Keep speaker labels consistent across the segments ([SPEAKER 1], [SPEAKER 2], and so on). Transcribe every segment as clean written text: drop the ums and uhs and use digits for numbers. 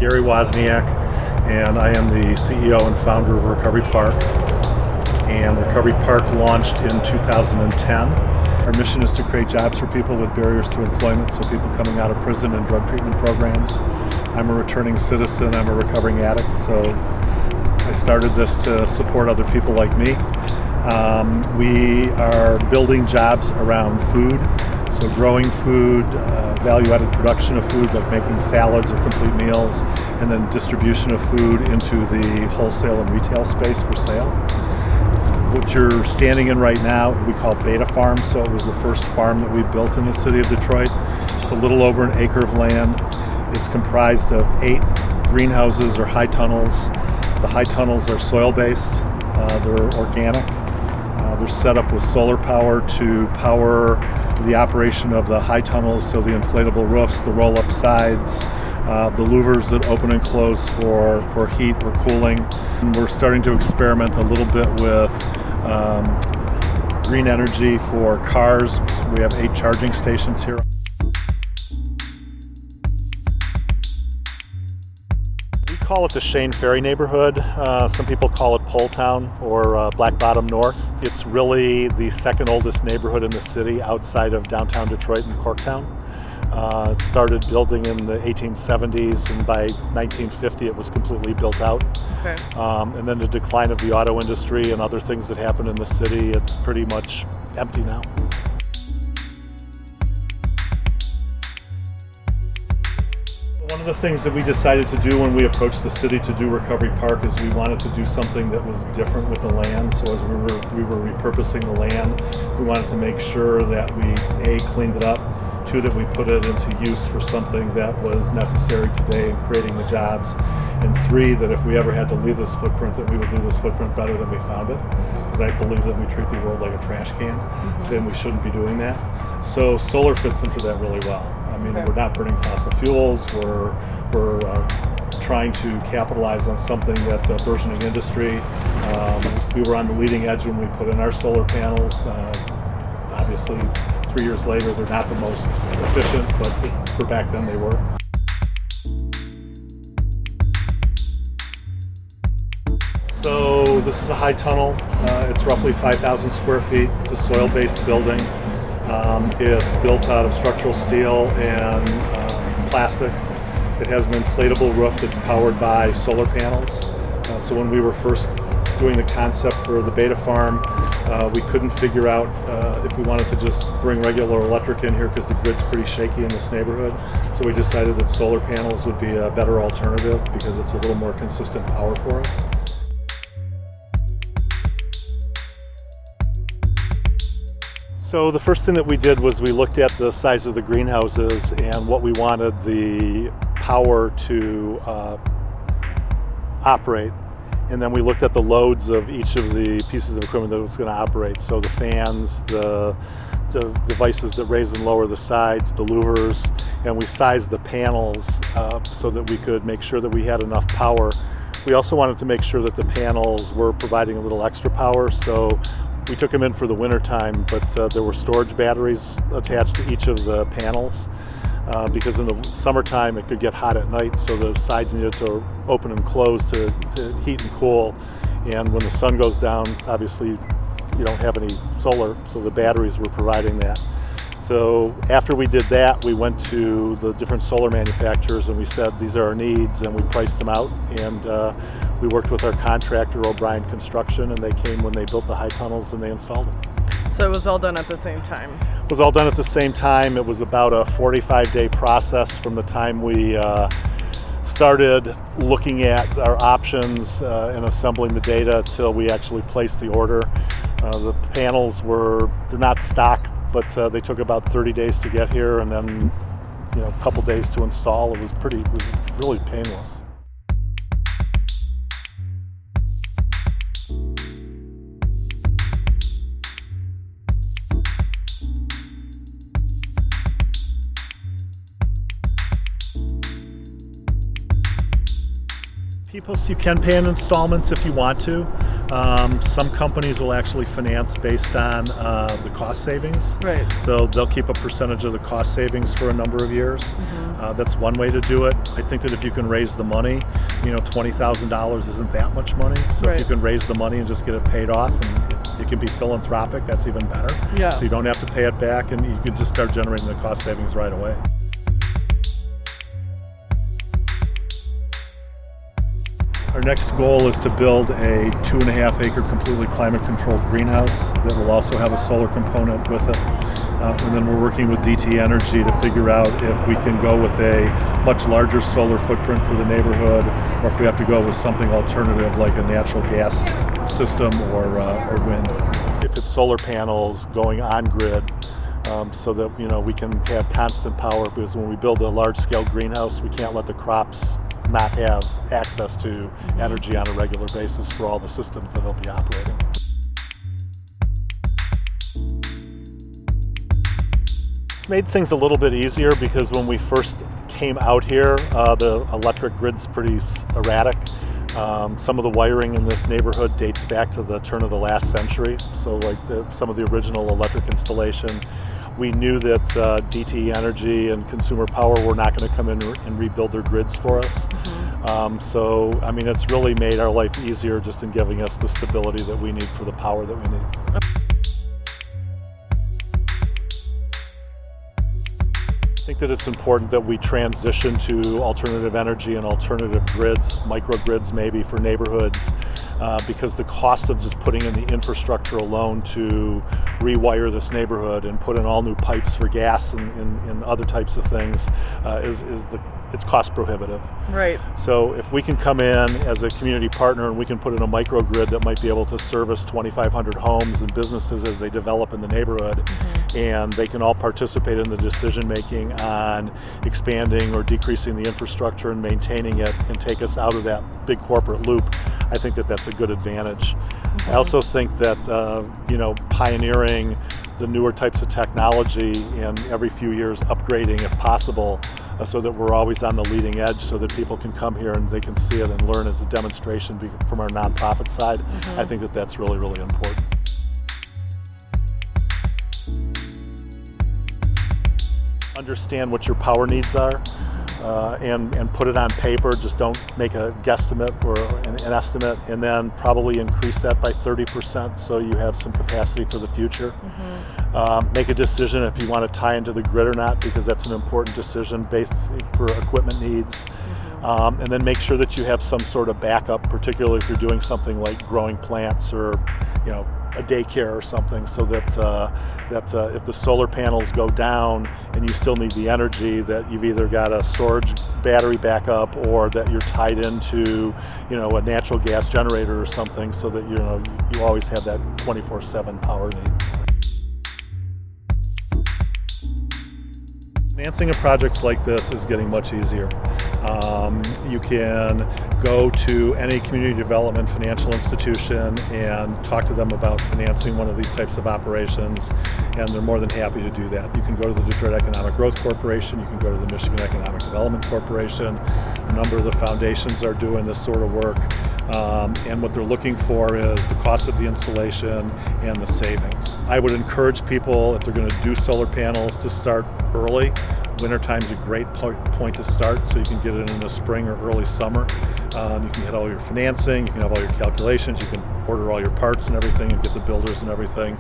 [SPEAKER 1] Gary Wozniak, and I am the CEO and founder of Recovery Park. And Recovery Park launched in 2010. Our mission is to create jobs for people with barriers to employment, so people coming out of prison and drug treatment programs. I'm a returning citizen, I'm a recovering addict, so I started this to support other people like me. We are building jobs around food, so growing food, value-added production of food like making salads or complete meals, and then distribution of food into the wholesale and retail space for sale. What you're standing in right now, we call Beta Farm, so it was the first farm that we built in the city of Detroit. It's a little over an acre of land. It's comprised of 8 greenhouses or high tunnels. The high tunnels are soil-based, they're organic. They're set up with solar power to power the operation of the high tunnels, so the inflatable roofs, the roll-up sides, the louvers that open and close for heat or cooling. And we're starting to experiment a little bit with green energy for cars. We have 8 charging stations here. We call it the Shane Ferry neighborhood. Some people call it Poletown or Black Bottom North. It's really the second oldest neighborhood in the city outside of downtown Detroit and Corktown. It started building in the 1870s, and by 1950 it was completely built out. Okay. And then the decline of the auto industry and other things that happened in the city, it's pretty much empty now. One of the things that we decided to do when we approached the city to do Recovery Park is we wanted to do something that was different with the land. So as we were repurposing the land, we wanted to make sure that we, A, cleaned it up, 2, that we put it into use for something that was necessary today in creating the jobs, and 3, that if we ever had to leave this footprint, that we would leave this footprint better than we found it. Because I believe that we treat the world like a trash can, then we shouldn't be doing that. So solar fits into that really well. I mean, we're not burning fossil fuels, we're trying to capitalize on something that's a burgeoning industry. We were on the leading edge when we put in our solar panels. Obviously, 3 years later, they're not the most efficient, but for back then they were. So this is a high tunnel. It's roughly 5,000 square feet. It's a soil-based building. It's built out of structural steel and plastic. It has an inflatable roof that's powered by solar panels. So when we were first doing the concept for the Beta Farm, we couldn't figure out if we wanted to just bring regular electric in here because the grid's pretty shaky in this neighborhood. So we decided that solar panels would be a better alternative because it's a little more consistent power for us. So the first thing that we did was we looked at the size of the greenhouses and what we wanted the power to operate. And then we looked at the loads of each of the pieces of equipment that was going to operate. So the fans, the devices that raise and lower the sides, the louvers, and we sized the panels so that we could make sure that we had enough power. We also wanted to make sure that the panels were providing a little extra power, so we took them in for the winter time, but there were storage batteries attached to each of the panels because in the summertime it could get hot at night, so the sides needed to open and close to heat and cool. And when the sun goes down, obviously you don't have any solar, so the batteries were providing that. So after we did that, we went to the different solar manufacturers and we said these are our needs, and we priced them out, and we worked with our contractor, O'Brien Construction, and they came when they built the high tunnels and they installed them.
[SPEAKER 2] So it was all done at the same time?
[SPEAKER 1] It was all done at the same time. It was about a 45-day process from the time we started looking at our options and assembling the data till we actually placed the order. The panels they're not stock, but they took about 30 days to get here, and then a couple days to install. It was really painless. You can pay in installments if you want to. Some companies will actually finance based on the cost savings.
[SPEAKER 2] Right.
[SPEAKER 1] So they'll keep a percentage of the cost savings for a number of years. That's one way to do it. I think that if you can raise the money, $20,000 isn't that much money. So if you can raise the money and just get it paid off, and it can be philanthropic, that's even better.
[SPEAKER 2] Yeah.
[SPEAKER 1] So you don't have to pay it back, and you can just start generating the cost savings right away. Our next goal is to build a 2.5 acre completely climate controlled greenhouse that will also have a solar component with it. And then we're working with DTE Energy to figure out if we can go with a much larger solar footprint for the neighborhood, or if we have to go with something alternative like a natural gas system or wind. If it's solar panels going on grid, so that we can have constant power, because when we build a large scale greenhouse, we can't let the crops not have access to energy on a regular basis for all the systems that they'll be operating. It's made things a little bit easier because when we first came out here, the electric grid's pretty erratic. Some of the wiring in this neighborhood dates back to the turn of the last century, so like some of the original electric installation. We knew that DTE Energy and Consumer Power were not going to come in and rebuild their grids for us. So, it's really made our life easier just in giving us the stability that we need for the power that we need. I think that it's important that we transition to alternative energy and alternative grids, microgrids maybe for neighborhoods, because the cost of just putting in the infrastructure alone to rewire this neighborhood and put in all new pipes for gas and other types of things it's cost prohibitive.
[SPEAKER 2] Right.
[SPEAKER 1] So if we can come in as a community partner and we can put in a microgrid that might be able to service 2,500 homes and businesses as they develop in the neighborhood, and they can all participate in the decision making on expanding or decreasing the infrastructure and maintaining it and take us out of that big corporate loop, I think that that's a good advantage. I also think that pioneering the newer types of technology and every few years upgrading if possible, so that we're always on the leading edge, so that people can come here and they can see it and learn as a demonstration from our nonprofit side. I think that that's really, really important. Understand what your power needs are and put it on paper. Just don't make a guesstimate or an estimate, and then probably increase that by 30% so you have some capacity for the future. Make a decision if you want to tie into the grid or not, because that's an important decision based for equipment needs. And then make sure that you have some sort of backup, particularly if you're doing something like growing plants or a daycare or something, so that if the solar panels go down and you still need the energy, that you've either got a storage battery backup or that you're tied into a natural gas generator or something, so that you always have that 24/7 power need. Financing of projects like this is getting much easier. You can go to any community development financial institution and talk to them about financing one of these types of operations, and they're more than happy to do that. You can go to the Detroit Economic Growth Corporation, you can go to the Michigan Economic Development Corporation. A number of the foundations are doing this sort of work, and what they're looking for is the cost of the installation and the savings. I would encourage people, if they're going to do solar panels, to start early. Wintertime's a great point to start, so you can get it in the spring or early summer. You can get all your financing, you can have all your calculations, you can order all your parts and everything and get the builders and everything.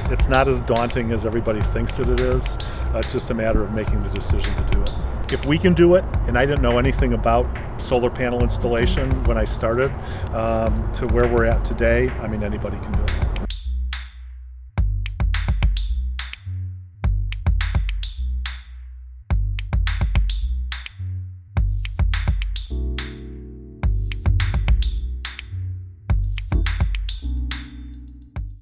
[SPEAKER 1] It's not as daunting as everybody thinks that it is. It's just a matter of making the decision to do it. If we can do it, and I didn't know anything about solar panel installation when I started, to where we're at today, anybody can do it.